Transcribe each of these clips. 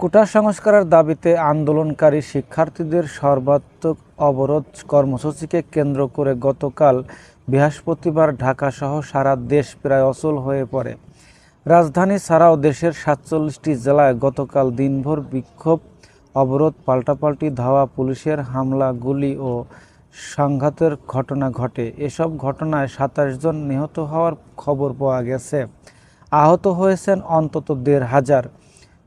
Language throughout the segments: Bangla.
কোটা সংস্কারের দাবিতে আন্দোলনকারী শিক্ষার্থীদের সর্বাত্মক অবরোধ কর্মসূচিকে কেন্দ্র করে গতকাল বৃহস্পতিবার ঢাকাসহ সারা দেশ প্রায় অচল হয়ে পড়ে। রাজধানী ছাড়াও দেশের ৪৭টি জেলায় গতকাল দিনভর বিক্ষোভ, অবরোধ, পাল্টাপাল্টি ধাওয়া, পুলিশের হামলা, গুলি ও সংঘাতের ঘটনা ঘটে। এসব ঘটনায় ২৭ জন নিহত হওয়ার খবর পাওয়া গেছে। আহত হয়েছেন অন্তত ১৫০০।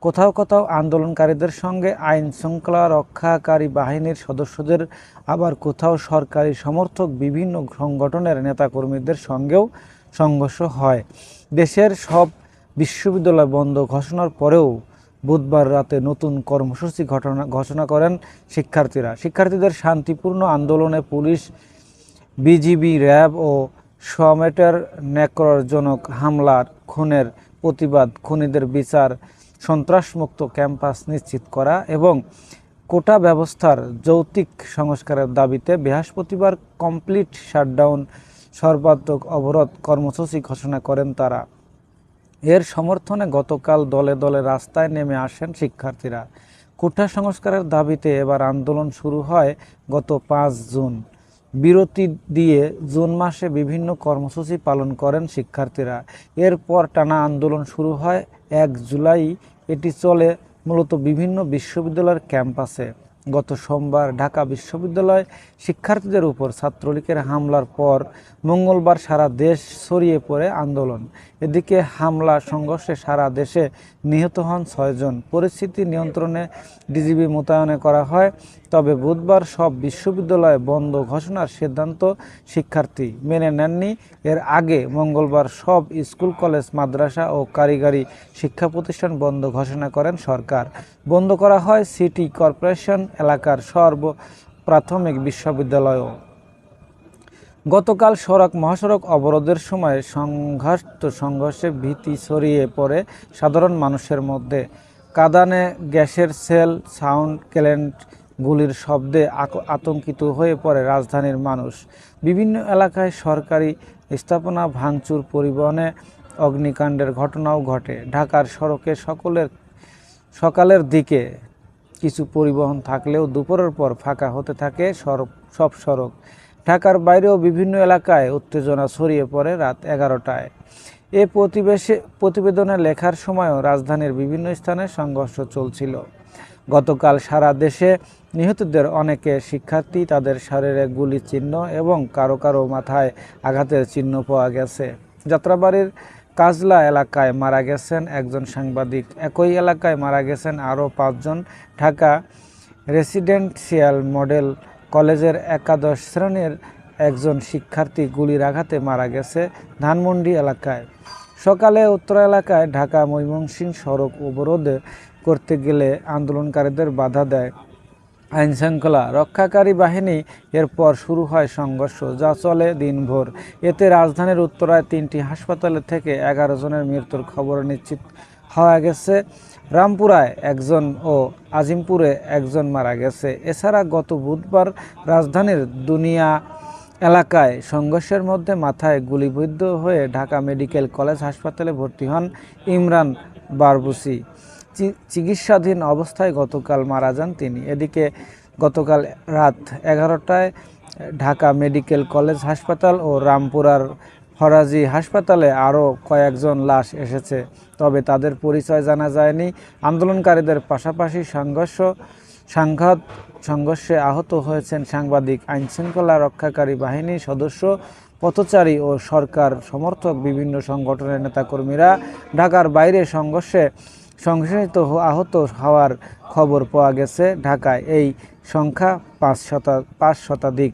কোথাও কোথাও আন্দোলনকারীদের সঙ্গে আইন শৃঙ্খলা রক্ষাকারী বাহিনীর সদস্যদের, আবার কোথাও সরকারি সমর্থক বিভিন্ন সংগঠনের নেতাকর্মীদের সঙ্গেও সংঘর্ষ হয়। দেশের সব বিশ্ববিদ্যালয় বন্ধ ঘোষণার পরেও বুধবার রাতে নতুন কর্মসূচি ঘোষণা করেন শিক্ষার্থীরা। শিক্ষার্থীদের শান্তিপূর্ণ আন্দোলনে পুলিশ, বিজিবি, র্যাব ও সমেটের ন্যাক্কারজনক হামলার খুনের প্রতিবাদ, খুনিদের বিচার, সন্ত্রাসমুক্ত ক্যাম্পাস নিশ্চিত করা এবং কোটা ব্যবস্থার যৌক্তিক সংস্কারের দাবিতে বৃহস্পতিবার কমপ্লিট শাটডাউন, সর্বাত্মক অবরোধ কর্মসূচি ঘোষণা করেন তারা। এর সমর্থনে গতকাল দলে দলে রাস্তায় নেমে আসেন শিক্ষার্থীরা। কোটা সংস্কারের দাবিতে এবার আন্দোলন শুরু হয় গত ৫ জুন। বিরতি দিয়ে জুন মাসে বিভিন্ন কর্মসূচি পালন করেন শিক্ষার্থীরা। এরপর টানা আন্দোলন শুরু হয় ১ জুলাই। এটি চলে মূলত বিভিন্ন বিশ্ববিদ্যালয়ের ক্যাম্পাসে। গত সোমবার ঢাকা বিশ্ববিদ্যালয় শিক্ষার্থীদের উপর ছাত্রলীগের হামলার পর মঙ্গলবার সারা দেশ ছড়িয়ে পড়ে আন্দোলন। এদিকে হামলা সংঘর্ষে সারা দেশে নিহত হন ৬ জন। পরিস্থিতি নিয়ন্ত্রণে ডিজিবি মোতায়েন করা হয়। তবে বুধবার সব বিশ্ববিদ্যালয় বন্ধ ঘোষণার সিদ্ধান্ত শিক্ষার্থী মেনে নেননি। এর আগে মঙ্গলবার সব স্কুল, কলেজ, মাদ্রাসা ও কারিগরি শিক্ষা প্রতিষ্ঠান বন্ধ ঘোষণা করেন সরকার। বন্ধ করা হয় সিটি কর্পোরেশন এলাকার প্রাথমিক বিশ্ববিদ্যালয়ও। গতকাল মহাসড়ক অবরোধের সময় সংঘর্ষে ভীতি ছড়িয়ে পড়ে সাধারণ মানুষের মধ্যে। কাঁদানে গ্যাসের সেল, সাউন্ড গ্রেনেড, গুলির শব্দে আতঙ্কিত হয়ে পড়ে রাজধানীর মানুষ। বিভিন্ন এলাকায় সরকারি স্থাপনা ভাঙচুর, পরিবহনে অগ্নিকাণ্ডের ঘটনাও ঘটে। ঢাকার সড়কে সকালের দিকে কিছু পরিবহন থাকলেও দুপুরের পর ফাঁকা হতে থাকে সব সড়ক। ঢাকার বাইরেও বিভিন্ন এলাকায় উত্তেজনা ছড়িয়ে পড়ে রাত ১১টায়। এ প্রতিবেদনে লেখার সময়ও রাজধানীর বিভিন্ন স্থানে সংঘর্ষ চলছিল। গতকাল সারা দেশে নিহতদের অনেকে শিক্ষার্থী, তাদের শরীরে গুলি চিহ্ন এবং কারো কারো মাথায় আঘাতের চিহ্ন পাওয়া গেছে। যাত্রাবাড়ির কাজলা এলাকায় মারা গেছেন একজন সাংবাদিক। একই এলাকায় মারা গেছেন আরও ৫ জন। ঢাকা রেসিডেন্সিয়াল মডেল কলেজের একাদশ শ্রেণীর একজন শিক্ষার্থী গুলির আঘাতে মারা গেছে ধানমন্ডি এলাকায়। সকালে উত্তর এলাকায় ঢাকা ময়মনসিংহ সড়ক অবরোধ করতে গেলে আন্দোলনকারীদের বাধা দেয় আইনশৃঙ্খলা রক্ষাকারী বাহিনী। এরপর শুরু হয় সংঘর্ষ, যা চলে দিনভর। এতে রাজধানীর উত্তরায় ৩টি হাসপাতালে থেকে ১১ জনের মৃত্যুর খবর নিশ্চিত হওয়া গেছে। রামপুরায় একজন ও আজিমপুরে একজন মারা গেছে। এছাড়া গত বুধবার রাজধানীর দুনিয়া এলাকায় সংঘর্ষের মধ্যে মাথায় গুলিবিদ্ধ হয়ে ঢাকা মেডিকেল কলেজ হাসপাতালে ভর্তি হন ইমরান বারবুসি। চিকিৎসাধীন অবস্থায় গতকাল মারা যান তিনি। এদিকে গতকাল রাত ১১টায় ঢাকা মেডিকেল কলেজ হাসপাতাল ও রামপুরার ফরাজি হাসপাতালে আরও কয়েকজন লাশ এসেছে, তবে তাদের পরিচয় জানা যায়নি। আন্দোলনকারীদের পাশাপাশি সংঘর্ষে আহত হয়েছেন সাংবাদিক, আইনশৃঙ্খলা রক্ষাকারী বাহিনীর সদস্য, পথচারী ও সরকার সমর্থক বিভিন্ন সংগঠনের নেতাকর্মীরা। ঢাকার বাইরে সংঘর্ষে আহত হওয়ার খবর পাওয়া গেছে। ঢাকায় এই সংখ্যা ৫ শতাধিক।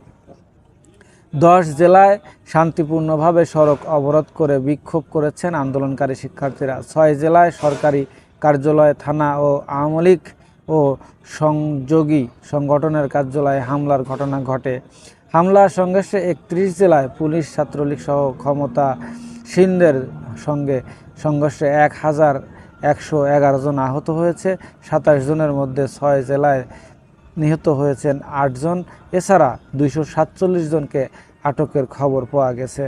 ১০ জেলায় শান্তিপূর্ণভাবে সড়ক অবরোধ করে বিক্ষোভ করেছেন আন্দোলনকারী শিক্ষার্থীরা। ৬ জেলায় সরকারি কার্যালয়, থানা ও আওয়ামী লীগ ও সংযোগী সংগঠনের কার্যালয়ে হামলার ঘটনা ঘটে। সংঘর্ষে ৩১ জেলায় পুলিশ, ছাত্রলীগ সহ ক্ষমতাসীনদের সঙ্গে সংঘর্ষে ১,১১১ জন আহত হয়েছে। ২৭ জনের মধ্যে ৬ জেলায় নিহত হয়েছেন ৮ জন। এছাড়া ২৪৭ জনকে আটকের খবর পাওয়া গেছে।